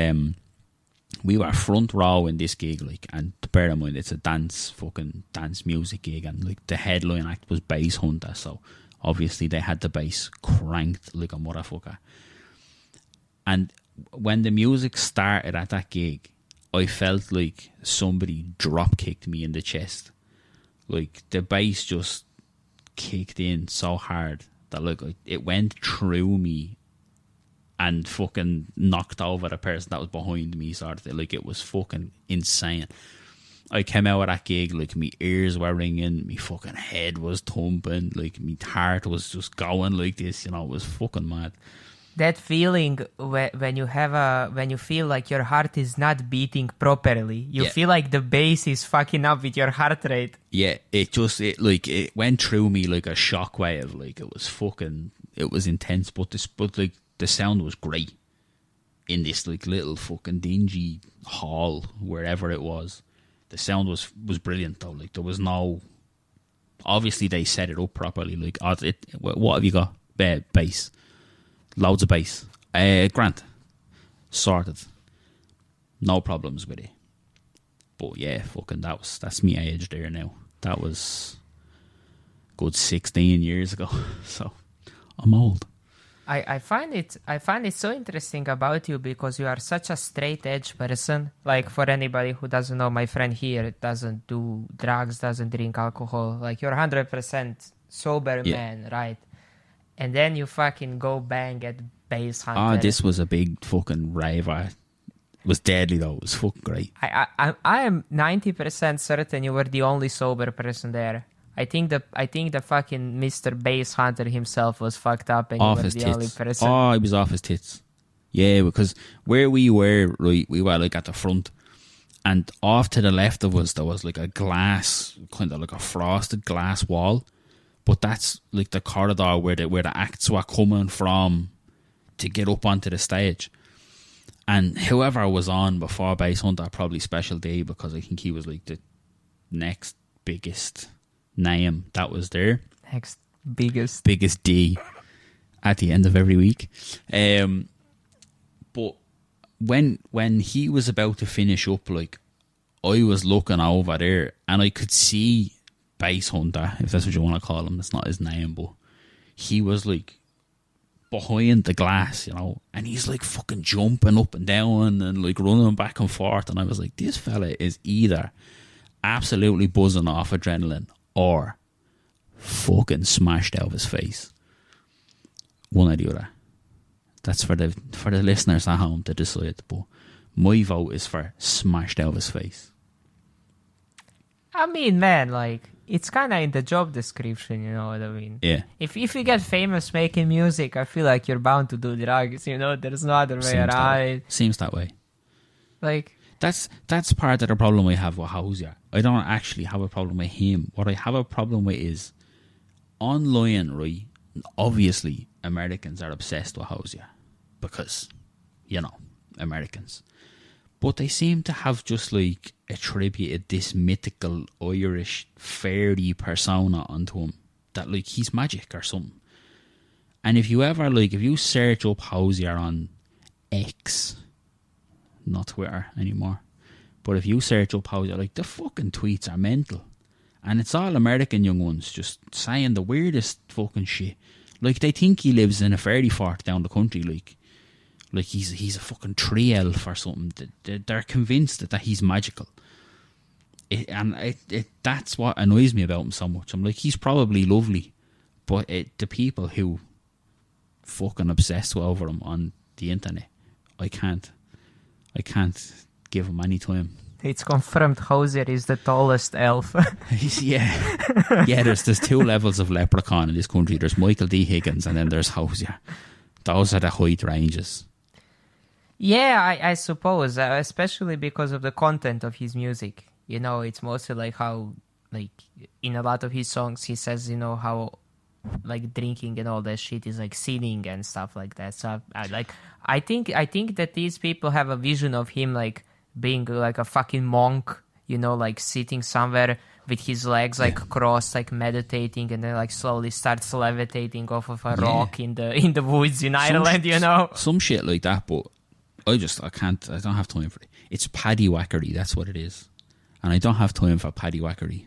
we were front row in this gig, like, and bear in mind, it's a dance music gig, and like the headline act was Bass Hunter, so obviously they had the bass cranked like a motherfucker. And when the music started at that gig, I felt like somebody drop kicked me in the chest. Like, the bass just kicked in so hard that like it went through me and fucking knocked over the person that was behind me, sort of thing. Like, it was fucking insane. I came out of that gig, like, my ears were ringing, my fucking head was thumping, like, my heart was just going like this, you know, it was fucking mad. That feeling when you feel like your heart is not beating properly, you feel like the bass is fucking up with your heart rate. Yeah, it went through me like a shockwave. Like, it was intense, but like, the sound was great in this like little fucking dingy hall, wherever it was. The sound was brilliant though. Like, there was no, obviously they set it up properly. Like, what have you got? Bass, loads of bass. Grant, sorted, no problems with it. But yeah, fucking that's me age there now. That was good 16 years ago. So I'm old. I find it so interesting about you because you are such a straight edge person. Like, for anybody who doesn't know, my friend here doesn't do drugs, doesn't drink alcohol. Like, you're 100% sober man, right? And then you fucking go bang at Bass Hunter. This was a big fucking raver. It was deadly though. It was fucking great. I am 90% certain you were the only sober person there. I think the fucking Mr. Bass Hunter himself was fucked up and off you were his the tits. only person. Oh, he was off his tits. Yeah, because where we were, right, we were like at the front, and off to the left of us there was like a glass, kind of like a frosted glass wall, but that's like the corridor where the acts were coming from to get up onto the stage. And whoever was on before Bass Hunter, probably Special D, because I think he was like the next biggest name that was there. Next biggest D at the end of every week. But when he was about to finish up, like, I was looking over there and I could see Bass Hunter, if that's what you want to call him. That's not his name, but he was like behind the glass, you know, and he's like fucking jumping up and down and like running back and forth, and I was like, this fella is either absolutely buzzing off adrenaline or fucking smashed out of his face. One or the other. That's for the listeners at home to decide, but my vote is for smashed out of his face. I mean, man, like, it's kind of in the job description, you know what I mean? Yeah. If you get famous making music, I feel like you're bound to do drugs, you know? There's no other way around it. Seems that way. Like... That's part of the problem we have with Hozier. I don't actually have a problem with him. What I have a problem with is online, right? Obviously, Americans are obsessed with Hozier because, you know, Americans. But they seem to have just like attributed this mythical Irish fairy persona onto him that like he's magic or something. And if you search up Hozier on X, not Twitter anymore, but if you search up Hozier, like the fucking tweets are mental. And it's all American young ones just saying the weirdest fucking shit. Like they think he lives in a fairy fort down the country, like he's a fucking tree elf or something. They're convinced that he's magical. That's what annoys me about him so much. I'm like, he's probably lovely, but the people who fucking obsessed over him on the internet, I can't give him any time. It's confirmed Hozier is the tallest elf. Yeah, there's 2 levels of leprechaun in this country. There's Michael D. Higgins and then there's Hozier. Those are the height ranges. Yeah, I suppose, especially because of the content of his music. You know, it's mostly like how, like, in a lot of his songs, he says, you know, how, like, drinking and all that shit is, like, sinning and stuff like that. So, I think that these people have a vision of him, like, being, like, a fucking monk, you know, like, sitting somewhere with his legs, like, crossed, like, meditating, and then, like, slowly starts levitating off of a rock in the woods in Ireland, you know? Some shit like that, but I don't have time for it. It's paddywhackery, that's what it is. And I don't have time for paddywhackery.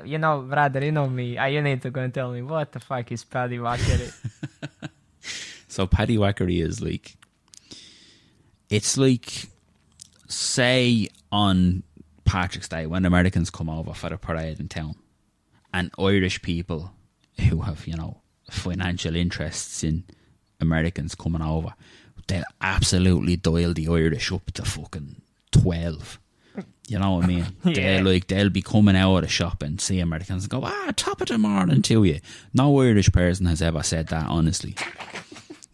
You know, brother, you know me. You need to go and tell me what the fuck is paddywhackery. So paddywhackery is like, it's like, say on Patrick's Day when Americans come over for the parade in town, and Irish people who have, you know, financial interests in Americans coming over, they'll absolutely dial the Irish up to fucking 12. You know what I mean? Yeah. They'll be coming out of the shop and see Americans and go, top of the morning to you. No Irish person has ever said that, honestly.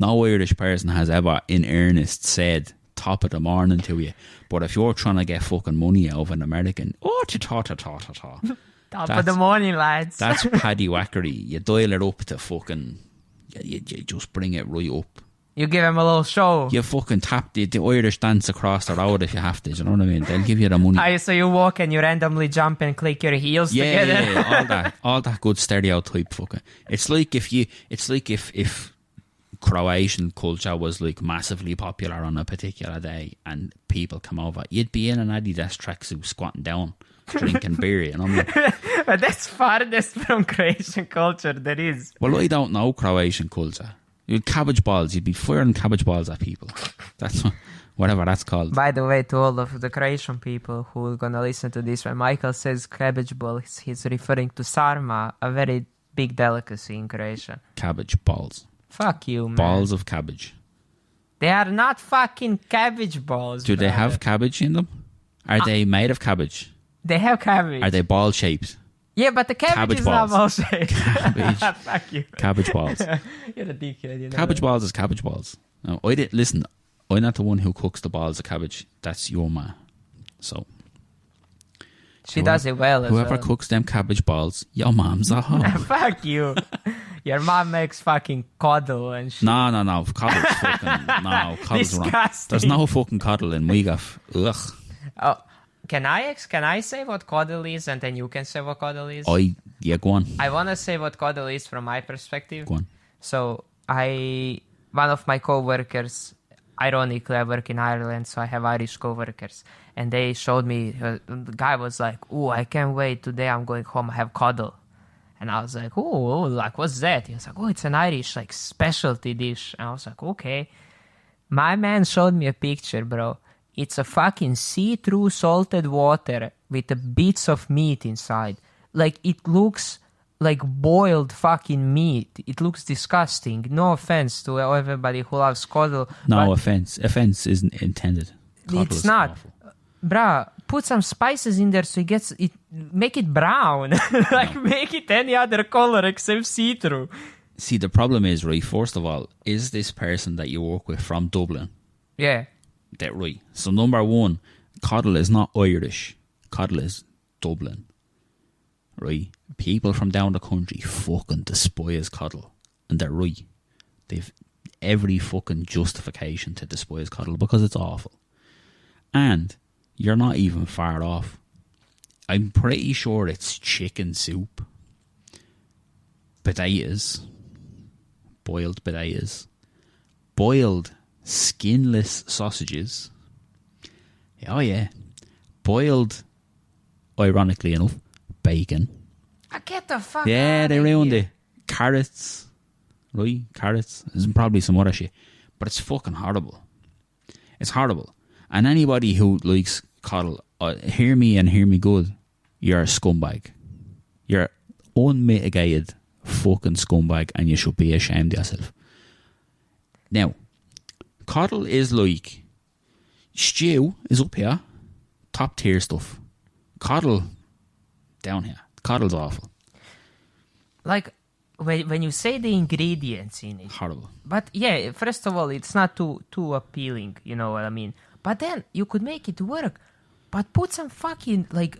No Irish person has ever, in earnest, said top of the morning to you. But if you're trying to get fucking money out of an American, top of the morning, lads. That's paddywhackery. You dial it up to fucking, you just bring it right up. You give him a little show. You fucking tap the Irish dance across the road if you have to. Do you know what I mean? They'll give you the money. So you walk and you randomly jump and click your heels together. Yeah, all that good stereotype fucking. It's like if Croatian culture was like massively popular on a particular day and people come over, you'd be in an Adidas tracksuit squatting down, drinking beer. You know what I mean? But that's farthest from Croatian culture there is. Well, I don't know Croatian culture. You'd cabbage balls. You'd be firing cabbage balls at people. That's whatever that's called. By the way, to all of the Croatian people who are gonna listen to this, when Michael says cabbage balls, he's referring to sarma, a very big delicacy in Croatia. Cabbage balls. Fuck you, man. Balls of cabbage. They are not fucking cabbage balls. Do they have cabbage in them? Are they made of cabbage? They have cabbage. Are they ball shaped? Yeah, but the cabbage is balls. not ball shaped. Cabbage. Fuck you. Cabbage balls. You're a dickhead. You know cabbage balls is cabbage balls. No, listen, I'm not the one who cooks the balls of cabbage. That's your ma. So she does it well as whoever well. Cooks them cabbage balls, your mom's a hoe. Fuck you. Your mom makes fucking coddle and shit. No. Coddle's fucking... No, coddle's wrong. There's no fucking coddle in Wegaff. Ugh. Oh, can I say what coddle is and then you can say what coddle is? Yeah, go on. I want to say what coddle is from my perspective. Go on. So, one of my co-workers, ironically, I work in Ireland, so I have Irish co-workers. And they showed me, the guy was like, "Oh, I can't wait. Today I'm going home, I have coddle." And I was like, oh, like, what's that? He was like, oh, it's an Irish, like, specialty dish. And I was like, okay. My man showed me a picture, bro. It's a fucking see-through salted water with the bits of meat inside. Like, it looks like boiled fucking meat. It looks disgusting. No offense to everybody who loves coddle. No offense. Offense isn't intended. Coddle it's not. Awful. Bruh, put some spices in there so it gets it. Make it brown, like make it any other color except see-through. See, the problem is, right, first of all, is this person that you work with from Dublin? Yeah. That right. So number one, Coddle is not Irish. Coddle is Dublin. Right? People from down the country fucking despise Coddle. And they're right. They've every fucking justification to despise Coddle because it's awful. And you're not even far off. I'm pretty sure it's chicken soup, potatoes, boiled potatoes, boiled skinless sausages. Oh yeah, boiled, ironically enough, bacon. Get the fuck Yeah, out they of ruined here. it. Carrots, right? Carrots. There's probably some other shit, but it's fucking horrible. It's horrible. And anybody who likes Coddle, hear me and hear me good. You're a scumbag. You're unmitigated fucking scumbag, and you should be ashamed of yourself. Now, Coddle is like stew is up here, top tier stuff. Coddle down here. Coddle's awful. Like when you say the ingredients in it, Horrible. but yeah, first of all, it's not too appealing. You know what I mean? But then you could make it work. But put some fucking like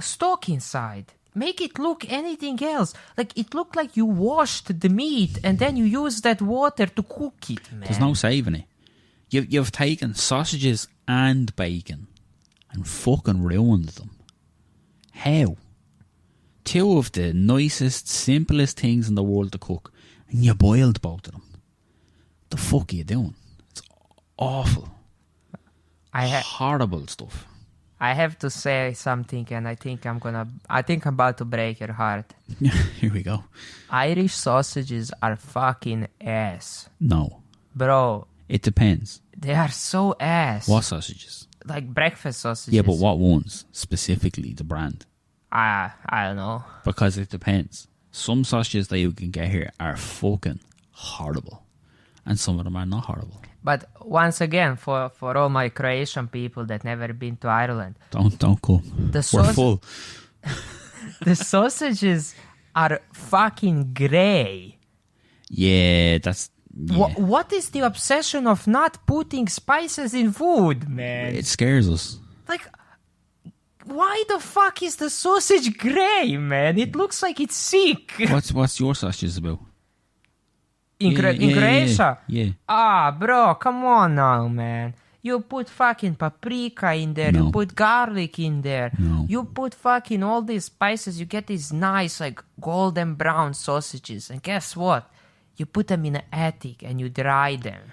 stock inside. Make it look anything else. Like it looked like you washed the meat and then you used that water to cook it, man. There's no saving it. You've taken sausages and bacon and fucking ruined them. How? Two of the nicest, simplest things in the world to cook, and you boiled both of them. The fuck are you doing? It's awful. Horrible stuff. I have to say something, and I think I'm about to break your heart. Here we go. Irish sausages are fucking ass. No. Bro. It depends. They are so ass. What sausages? Like breakfast sausages. Yeah, but what ones? Specifically, the brand. I don't know. Because it depends. Some sausages that you can get here are fucking horrible. And some of them are not horrible. But once again, for all my Croatian people that never been to Ireland, don't come. We're full. The sausages are fucking grey. Yeah, that's... Yeah. What is the obsession of not putting spices in food, man? It scares us. Like, why the fuck is the sausage grey, man? It looks like it's sick. What's your sausages about? In Croatia? Yeah. Ah, bro, come on now, man. You put fucking paprika in there. No. You put garlic in there. No. You put fucking all these spices. You get these nice, like, golden brown sausages. And guess what? You put them in an attic and you dry them.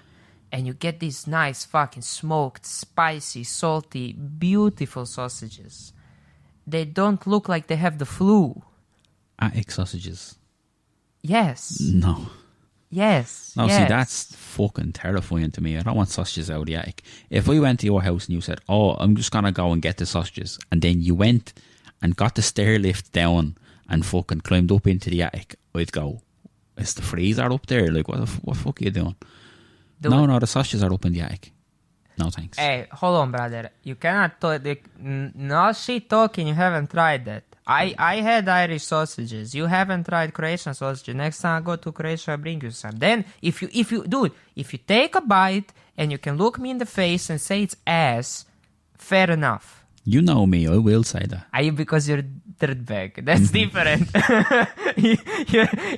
And you get these nice fucking smoked, spicy, salty, beautiful sausages. They don't look like they have the flu. Attic sausages. Yes. No. Yes. No, yes. see, that's fucking terrifying to me. I don't want sausages out of the attic. If I went to your house and you said, oh, I'm just going to go and get the sausages, and then you went and got the stair lift down and fucking climbed up into the attic, I'd go, is the freezer up there? Like, what the fuck are you doing? No, the sausages are up in the attic. No, thanks. Hey, hold on, brother. You cannot talk. No shit talking. You haven't tried that. I had Irish sausages. You haven't tried Croatian sausages. Next time I go to Croatia, I bring you some. Then, if you take a bite and you can look me in the face and say it's ass, fair enough. You know me. I will say that. Because you're dirtbag. That's different.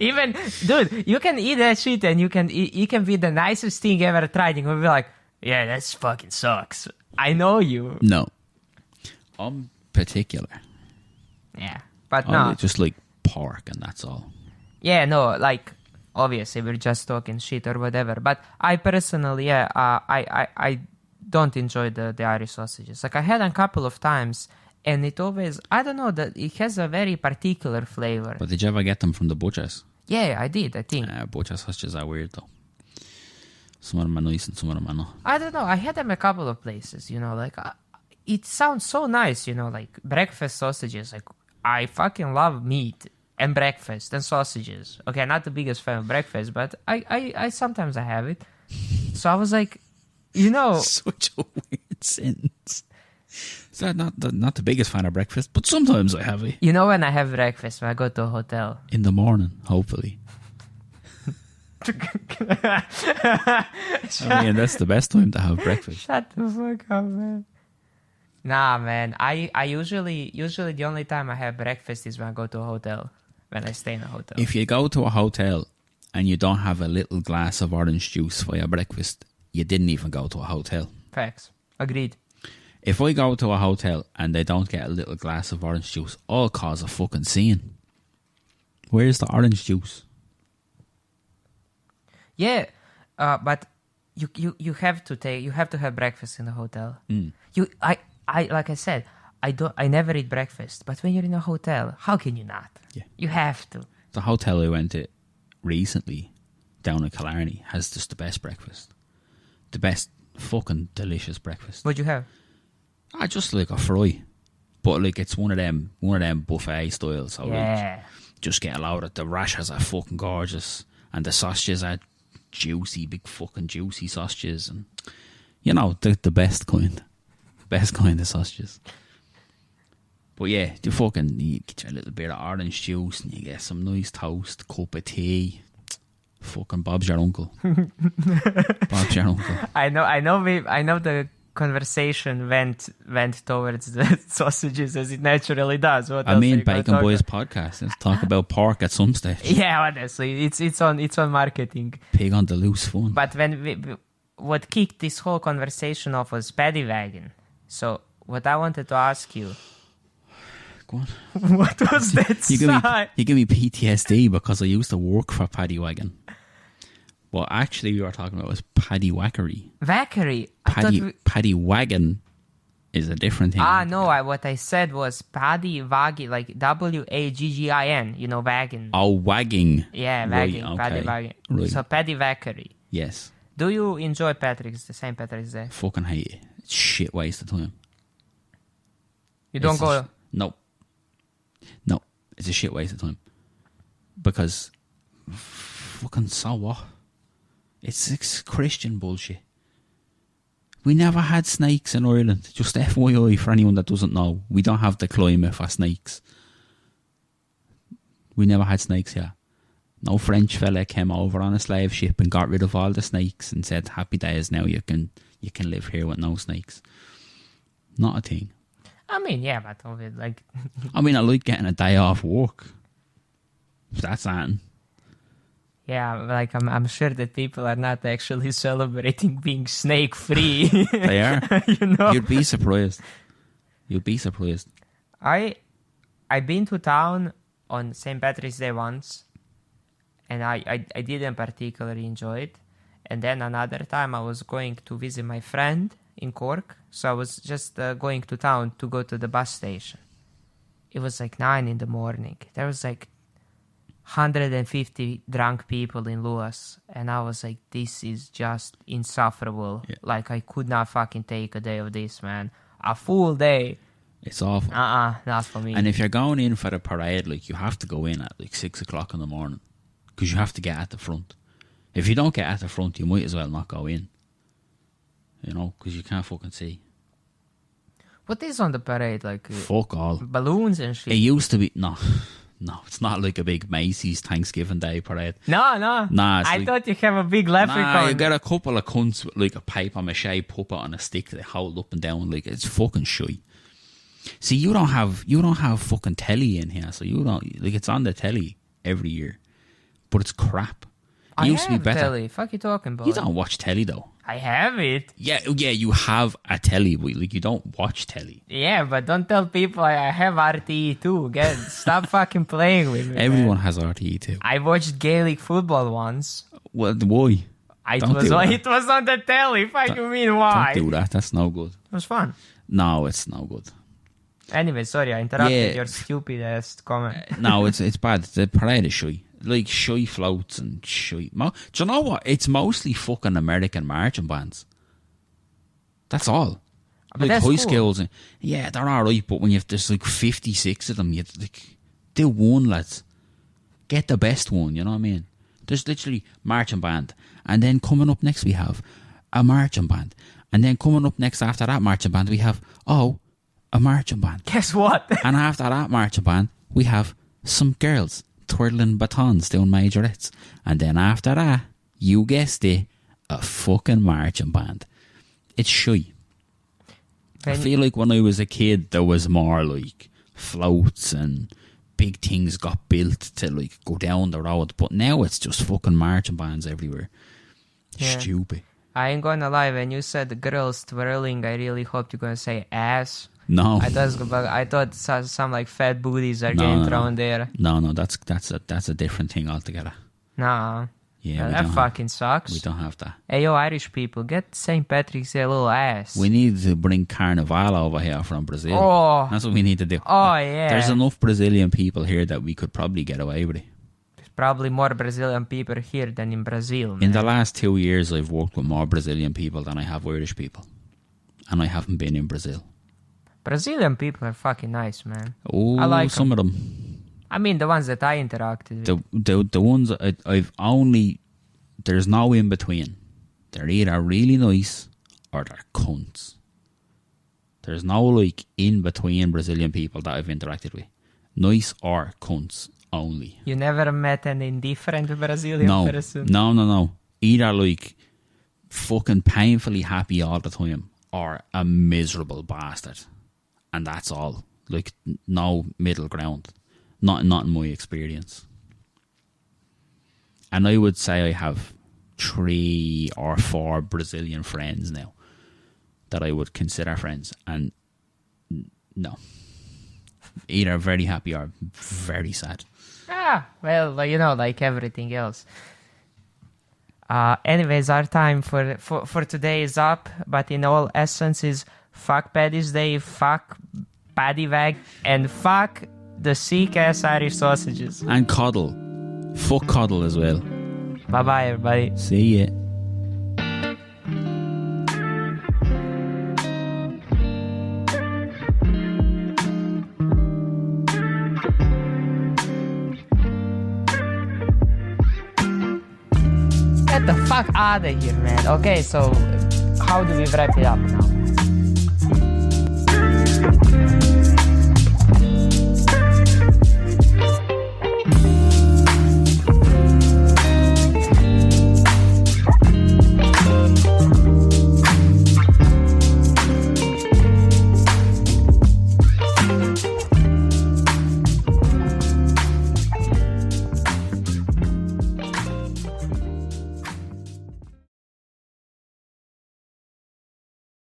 Even, dude, you can eat that shit and you can be the nicest thing ever tried. You can be like, yeah, that fucking sucks. I know you. No. I'm particular. Yeah, but I no. just like pork and that's all. Yeah, no, like, obviously we're just talking shit or whatever. But I personally, I don't enjoy the Irish sausages. Like, I had a couple of times, and it always, I don't know, that it has a very particular flavor. But did you ever get them from the butchers? Yeah, I did, I think. Butcher sausages are weird though. Some of them are nice and some of them are not. I don't know, I had them a couple of places, you know, like, it sounds so nice, you know, like, breakfast sausages. Like, I fucking love meat and breakfast and sausages. Okay, not the biggest fan of breakfast, but I sometimes I have it. So I was like, you know... Such a weird sentence. So not the biggest fan of breakfast, but sometimes I have it. You know when I have breakfast, when I go to a hotel? In the morning, hopefully. I mean, that's the best time to have breakfast. Shut the fuck up, man. Nah, man. I usually the only time I have breakfast is when I go to a hotel. When I stay in a hotel. If you go to a hotel and you don't have a little glass of orange juice for your breakfast, you didn't even go to a hotel. Facts. Agreed. If I go to a hotel and they don't get a little glass of orange juice, I'll cause a fucking scene. Where's the orange juice? Yeah, but you have to have breakfast in a hotel. I like I said, I never eat breakfast, but when you're in a hotel, how can you not? Yeah. You have to. The hotel I went to recently down in Killarney has just the best breakfast. The best fucking delicious breakfast. What'd you have? I just like a fry. But like it's one of them buffet styles. So Yeah. like, just get a load of the rashes are fucking gorgeous and the sausages are juicy, big fucking juicy sausages, and you know, the best kind of sausages. But yeah, you get you a little bit of orange juice and you get some nice toast, cup of tea. Fucking Bob's your uncle. Bob's your uncle. I know the conversation went towards the sausages as it naturally does. What I else mean, are you gonna Bacon talk Boys about? podcast. Let's talk about pork at some stage. Yeah, honestly, it's on marketing. Pig on the loose fun. But what kicked this whole conversation off was Paddy Wagon. So what I wanted to ask you, Go on. what was that sign? You give me PTSD because I used to work for Paddy Wagon. What actually we were talking about was Paddy Wackery. Wackery. Paddy Wagon is a different thing. No, what I said was Paddy Waggin, like Waggin, you know, wagon. Oh, wagging. Yeah, Right, wagging, okay. Paddy Waggin. Right. So Paddy Wackery. Yes. Do you enjoy Patrick's, the St. Patrick's Day? Fucking hate it. It's shit waste of time. You don't go... No. It's a shit waste of time. Because fucking so what? It's Christian bullshit. We never had snakes in Ireland. Just FYI for anyone that doesn't know. We don't have the climate for snakes. We never had snakes here. No French fella came over on a slave ship and got rid of all the snakes and said, happy days, now you can live here with no snakes. Not a thing. I mean, yeah, but like... I mean, I like getting a day off work. That's something. Yeah, like I'm sure that people are not actually celebrating being snake free. They are. You know, You'd be surprised. I've been to town on St. Patrick's Day once, and I didn't particularly enjoy it. And then another time I was going to visit my friend in Cork, so I was just going to town to go to the bus station. It was like 9 a.m. There was like 150 drunk people in Lewis, and I was like, this is just insufferable. Yeah. Like, I could not fucking take a day of this, man. A full day. It's awful. Not for me. And if you're going in for the parade, like, you have to go in at like 6 o'clock in the morning because you have to get at the front. If you don't get at the front, you might as well not go in. You know, because you can't fucking see. What is on the parade? Like Fuck all. balloons and shit? It used to be... No, it's not like a big Macy's Thanksgiving Day parade. No. Nah, it's I like, thought you have a big leprechaun. Nah, you get a couple of cunts with like a paper mache puppet on a stick that they hold up and down. Like, it's fucking shy. See, you don't have fucking telly in here, so you don't... Like, it's on the telly every year. But it's crap. It used to be better. Telly. Fuck you talking about? You don't watch telly, though. I have it. Yeah, you have a telly, but like, you don't watch telly. Yeah, but don't tell people I have RTE too. Stop fucking playing with me. Everyone man. has RTE too. I watched Gaelic football once. Well, why? It was on the telly. Fuck you mean why? Don't do that. That's no good. It was fun. No, it's no good. Anyway, sorry, I interrupted Yeah. your stupid ass comment. No, it's bad. The parade is shy. Like, shy floats and shy... Do you know what? It's mostly fucking American marching bands. That's all. But Like that's high cool. schools. And, yeah, they're alright, but when there's like 56 of them, you like, do one, lads. Get the best one, you know what I mean? There's literally marching band. And then coming up next we have a marching band. And then coming up next after that marching band we have, a marching band. Guess what? And after that marching band, we have some girls twirling batons doing majorettes. And then after that, you guessed it, a fucking marching band. It's shy. I feel like when I was a kid, there was more like floats and big things got built to like go down the road. But now it's just fucking marching bands everywhere. Yeah. Stupid. I ain't gonna lie, when you said the girls twirling, I really hoped you're gonna say ass. No. I thought some like fat booties are getting thrown there. No, that's a different thing altogether. Nah. Yeah, that fucking sucks. We don't have that. Hey, yo, Irish people, get St. Patrick's Day a little ass. We need to bring Carnival over here from Brazil. Oh. That's what we need to do. Oh, yeah. There's enough Brazilian people here that we could probably get away with it. There's probably more Brazilian people here than in Brazil, man. In the last 2 years, I've worked with more Brazilian people than I have Irish people. And I haven't been in Brazil. Brazilian people are fucking nice, man. Oh, I like some of them. I mean, the ones that I interacted with. The ones I've only... There's no in between. They're either really nice or they're cunts. There's no like in between Brazilian people that I've interacted with. Nice or cunts only. You never met an indifferent Brazilian person? No. Either like fucking painfully happy all the time or a miserable bastard. And that's all. Like no middle ground. Not in my experience. And I would say I have 3 or 4 Brazilian friends now that I would consider friends. And no. Either very happy or very sad. Well, like everything else. Anyways, our time for today is up. But in all essence is fuck Paddy's Day, fuck Paddy Wag, and fuck the sick-ass Irish sausages. And Coddle. Fuck Coddle as well. Bye-bye, everybody. See ya. Get the fuck out of here, man. Okay, so how do we wrap it up now?